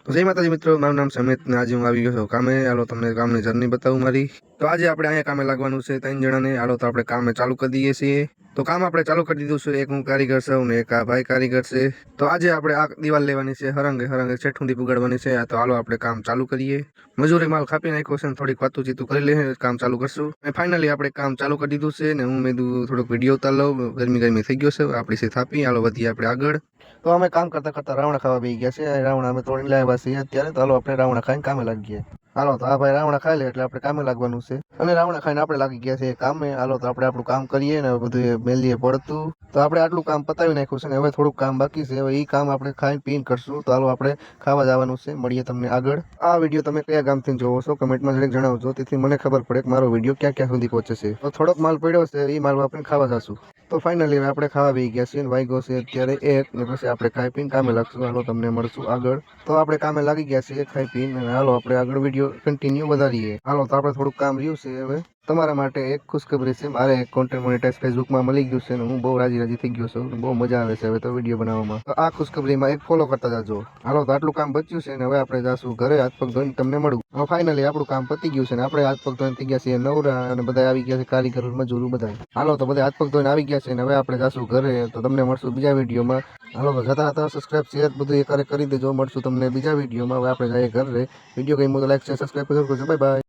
તો જય માતાજી મિત્રો, મારું નામ છે અમિત ને આજે હું આવી ગયો છું કામે. હાલો તમને કામની જર્ની બતાવું મારી. તો આજે આપણે અહીંયા કામે લાગવાનું છે 3 જણાને. હાલો તો આપણે કામે ચાલુ કરી દઈએ છીએ. તો કામ આપણે ચાલુ કરી દીધું છે. એક હું કારીગર છું ને એક આ ભાઈ કારીગર છે. તો આજે આપણે આ દિવાલ લેવાની છે, હરંગે હરંગે છેઠુંથી પુગાડવાની છે. તો હાલો આપણે કામ ચાલુ કરીએ. મજૂરી માલ ખાપી નાખ્યો છે ને થોડીક વાતું ચીતું કરી લે કામ ચાલુ કરશું. અને ફાઇનલી આપણે કામ ચાલુ કરી દીધું છે ને હું મેં થોડોક વિડીયો ઉતાર લઉં. ગરમી થઈ ગયો છે આપણી સે થાપી. હાલો વધીએ આપણે આગળ. તો અમે કામ કરતા કરતા રાવણા ખાવા બેસી ગયા છે. રાવણા અમે તોડીને લાવ્યા છીએ અત્યારે. તો હાલો આપણે રાવણા ખાઈને કામે લાગીએ. હાલો તો આ ભાઈ રાવણા ખાઈ લે એટલે આપણે કામે લાગવાનું છે. અને રાવણા ખાઈને આપણે લાગી ગયા છે કામે. હાલો તો આપણે આપણું કામ કરીએ ને બધું મેલીએ પડતું. તો આપણે આટલું કામ પતાવી નાખ્યું છે ને હવે થોડુંક કામ બાકી છે. હવે એ કામ આપણે ખાઈને પીને કરશું. તો હાલો આપણે ખાવા જવાનું છે. મળીએ તમને આગળ. આ વિડીયો તમે કયા ગામથી જોવો છો કમેન્ટમાં જરીક જણાવજો, તેથી મને ખબર પડે કે મારો વિડીયો ક્યાં ક્યાં સુધી પહોંચે છે. તો થોડોક માલ પડ્યો છે, એ માલ આપણે ખાવા જશું. તો ફાઇનલી હવે આપણે ખાવા બેસી ગયા છીએ. વાગ્યો છે અત્યારે 1 ને પછી આપણે ખાઈ પીને કામે લાગશું. હાલો તમને મળશું આગળ. તો આપણે કામે લાગી ગયા છીએ ખાઈ પીને. હાલો આપણે આગળ વિડીયો કન્ટિન્યુ વધારીએ. હાલો તો આપણે થોડુંક કામ રહ્યું છે. હવે તમારા માટે એક ખુશખબરી છે. મારે એક કોન્ટેન્ટ મોનેટાઇઝ ફેસબુકમાં મળી ગયું છે અને હું બહુ રાજી થઈ ગયો છું. બહુ મજા આવે છે હવે તો વિડીયો બનાવવામાં. તો આ ખુશખબરીમાં એક ફોલો કરતા જાજો. હાલો તો આટલું કામ બચ્યું છે ને હવે આપણે જાશું ઘરે હાથ પગ ધોઈને તમને મળું. હવે ફાઇનલી આપણું કામ પતી ગયું છે ને આપણે હાથ પગ ધોઈને થઈ ગયા છીએ નવરા અને બધા આવી ગયા છે કારીગરો મજૂરો બધા. હાલો તો બધા હાથ પગ ધોઈને આવી ગયા છે ને હવે આપણે જાશું ઘરે. તો તમને મળશું બીજા વિડીયોમાં. હાલો તો જતા હતા સબસ્ક્રાઇબ શેર બધું એક કરી દેજો. મળશું તમને બીજા વિડીયોમાં. હવે આપણે જઈએ ઘરે. વિડીયો ગમ્યો તો લાઈક શેર સબસ્ક્રાઇબ કરજો. Bye bye.